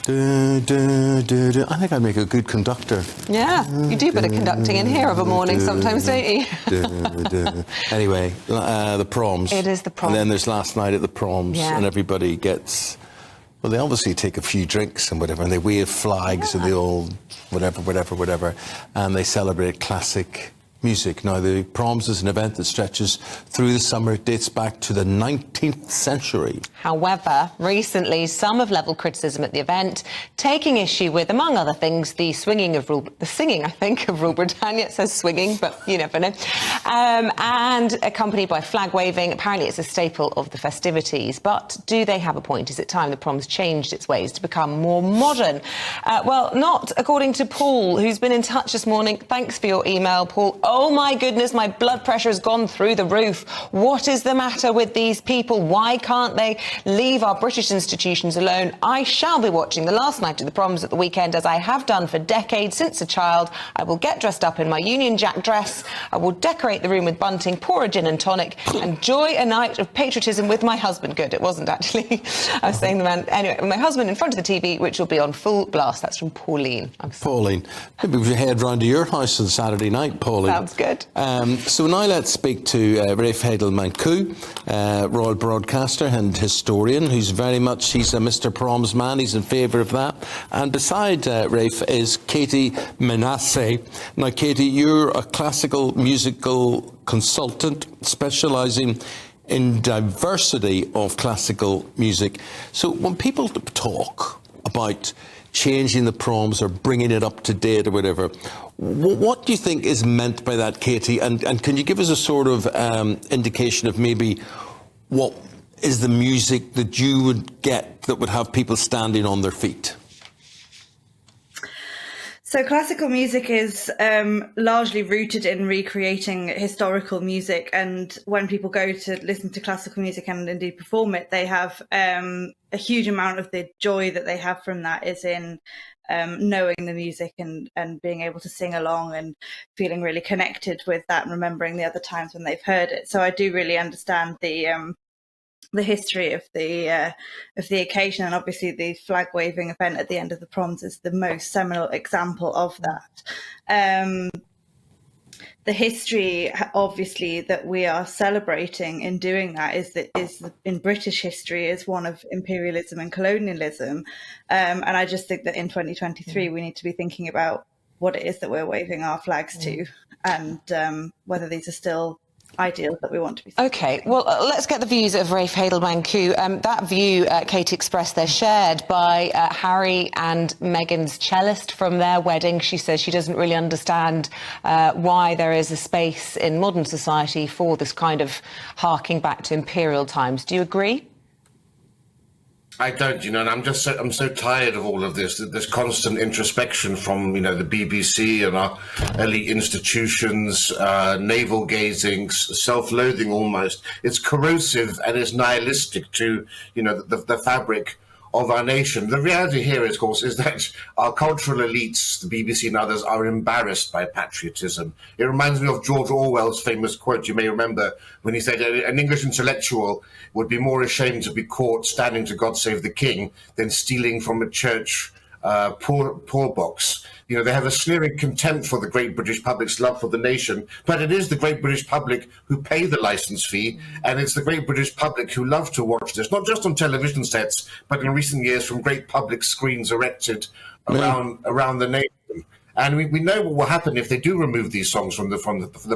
I think I'd make a good conductor. Yeah, you do a bit of conducting in here of a morning sometimes, don't you? Anyway, the Proms. It is the Proms. And then there's last night at the Proms, yeah. and everybody gets... Well, they obviously take a few drinks and whatever, and they wave flags and they all whatever, and they celebrate classic music. Now, the Proms is an event that stretches through the summer. It dates back to the 19th century. However, recently, some have levelled criticism at the event, taking issue with, among other things, the singing, of Rule Britannia. It says swinging, but you never know. And accompanied by flag waving. Apparently, it's a staple of the festivities. But do they have a point? Is it time the Proms changed its ways to become more modern? Well, not according to Paul, who's been in touch this morning. Thanks for your email, Paul. Oh, my goodness, my blood pressure has gone through the roof. What is the matter with these people? Why can't they leave our British institutions alone? I shall be watching the last night of the Proms at the weekend, as I have done for decades since a child. I will get dressed up in my Union Jack dress. I will decorate the room with bunting, pour a gin and tonic, enjoy a night of patriotism with my husband. Good, it wasn't actually. I was saying the man. Anyway, with my husband in front of the TV, which will be on full blast. That's from Pauline. Pauline. Maybe we should head round to your house on Saturday night, Pauline. Sounds good. So now let's speak to Rafe Heydel-Mankoo, royal broadcaster and historian, he's a Mr. Proms man. He's in favour of that. And beside Rafe is Katie Menasse. Now, Katie, you're a classical musical consultant specialising in diversity of classical music. So when people talk about changing the Proms or bringing it up to date or whatever, what do you think is meant by that, Katie? And can you give us a sort of indication of maybe what is the music that you would get that would have people standing on their feet? So classical music is largely rooted in recreating historical music, and when people go to listen to classical music and indeed perform it, they have a huge amount of the joy that they have from that is in knowing the music and being able to sing along and feeling really connected with that and remembering the other times when they've heard it. So I do really understand the history of the occasion, and obviously the flag waving event at the end of the Proms is the most seminal example of that. The history, obviously, that we are celebrating in doing that is in British history is one of imperialism and colonialism, and I just think that in 2023 we need to be thinking about what it is that we're waving our flags to, and whether these are still ideals that we want to be celebrating. OK, well, let's get the views of Rafe Heydel-Mankoo. That view, Kate expressed, they're shared by Harry and Meghan's cellist from their wedding. She says she doesn't really understand why there is a space in modern society for this kind of harking back to imperial times. Do you agree? I don't, and I'm so tired of all of this constant introspection from, the BBC and our elite institutions, navel gazing, self-loathing almost. It's corrosive and it's nihilistic to, the fabric of our nation. The reality here, of course, is that our cultural elites, the BBC and others, are embarrassed by patriotism. It reminds me of George Orwell's famous quote, you may remember, when he said an English intellectual would be more ashamed to be caught standing to God Save the King than stealing from a church poor box. They have a sneering contempt for the great British public's love for the nation, but it is the great British public who pay the licence fee, and it's the great British public who love to watch this, not just on television sets, but in recent years from great public screens erected around the nation. And we know what will happen if they do remove these songs from the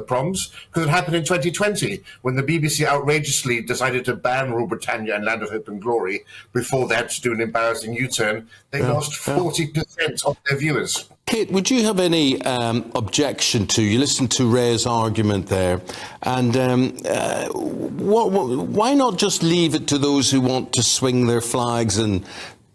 Proms, because it happened in 2020 when the BBC outrageously decided to ban Rule Britannia and Land of Hope and Glory before they had to do an embarrassing U-turn. They lost 40% of their viewers. Kate, would you have any objection to, you listened to Ray's argument there, and why not just leave it to those who want to swing their flags and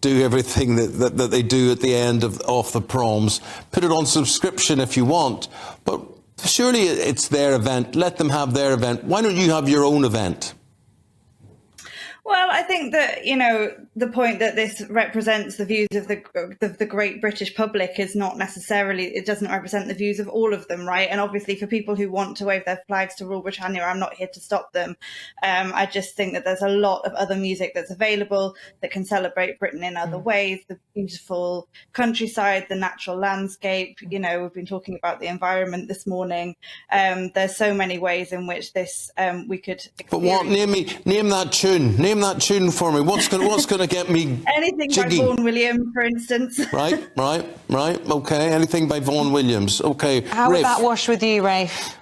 do everything that they do at the end of the Proms? Put it on subscription if you want, but surely it's their event. Let them have their event. Why don't you have your own event? Well, I think that, the point that this represents the views of the great British public is not necessarily, it doesn't represent the views of all of them, right? And obviously for people who want to wave their flags to Rule Britannia, I'm not here to stop them. I just think that there's a lot of other music that's available that can celebrate Britain in other ways, the beautiful countryside, the natural landscape, we've been talking about the environment this morning. There's so many ways in which this, we could experience. But what, name that tune. Name that tune for me. What's going to get me anything jiggy? by Vaughan Williams, for instance. Right. Okay, anything by Vaughan Williams. Okay. How would that wash with you, Rafe?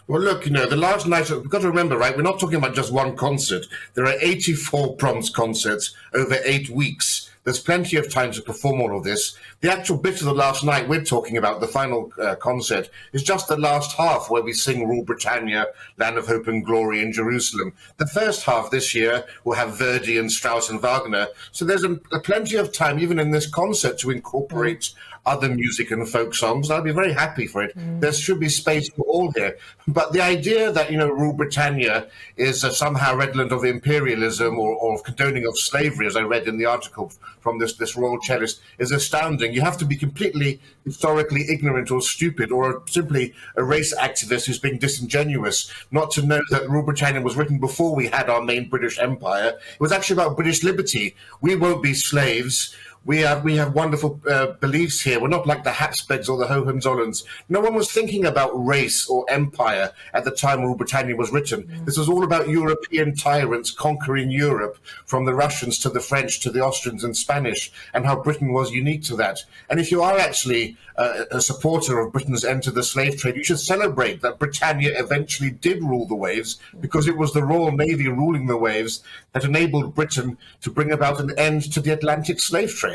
Well, look, the last night, we've got to remember, right, we're not talking about just one concert. There are 84 Proms concerts over 8 weeks. There's plenty of time to perform all of this. The actual bit of the last night we're talking about, the final concert, is just the last half where we sing Rule Britannia, Land of Hope and Glory in Jerusalem. The first half this year will have Verdi and Strauss and Wagner. So there's plenty of time, even in this concert, to incorporate other music and folk songs. I'll be very happy for it. There should be space for all here. But the idea that, Rule Britannia is somehow redolent of imperialism or of condoning of slavery, as I read in the article from this royal cellist, is astounding. You have to be completely historically ignorant or stupid, or simply a race activist who's being disingenuous, not to know that Rule Britannia was written before we had our main British Empire. It was actually about British liberty. We won't be slaves. We have wonderful beliefs here. We're not like the Habsburgs or the Hohenzollerns. No one was thinking about race or empire at the time Rule Britannia was written. This was all about European tyrants conquering Europe, from the Russians to the French to the Austrians and Spanish, and how Britain was unique to that. And if you are actually a supporter of Britain's end to the slave trade, you should celebrate that Britannia eventually did rule the waves, because it was the Royal Navy ruling the waves that enabled Britain to bring about an end to the Atlantic slave trade.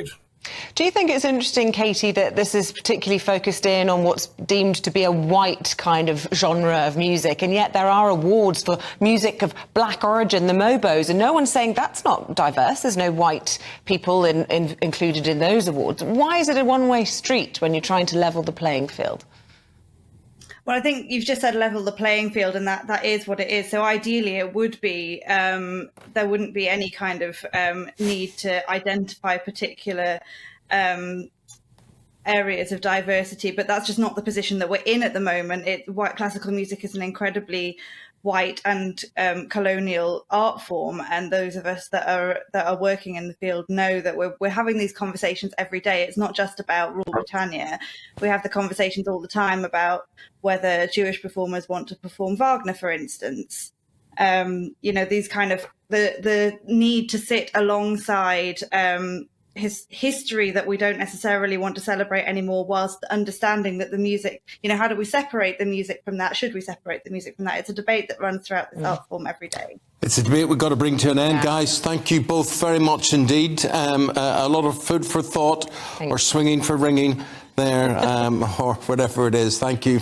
Do you think it's interesting, Katie, that this is particularly focused in on what's deemed to be a white kind of genre of music, and yet there are awards for music of black origin, the Mobos, and no one's saying that's not diverse, there's no white people included in those awards? Why is it a one-way street when you're trying to level the playing field? Well, I think you've just said level the playing field, and that is what it is. So ideally, it would be there wouldn't be any kind of need to identify particular areas of diversity, but that's just not the position that we're in at the moment. White classical music is an incredibly white and colonial art form, and those of us that are working in the field know that we're having these conversations every day. It's not just about Rule Britannia. We have the conversations all the time about whether Jewish performers want to perform Wagner, for instance. These kind of the need to sit alongside his history that we don't necessarily want to celebrate anymore, whilst understanding that the music, how do we separate the music from that? Should we separate the music from that? It's a debate that runs throughout this art form every day. It's a debate we've got to bring to an end, guys. Thank you both very much indeed. A lot of food for thought, or swinging for ringing there, or whatever it is. Thank you.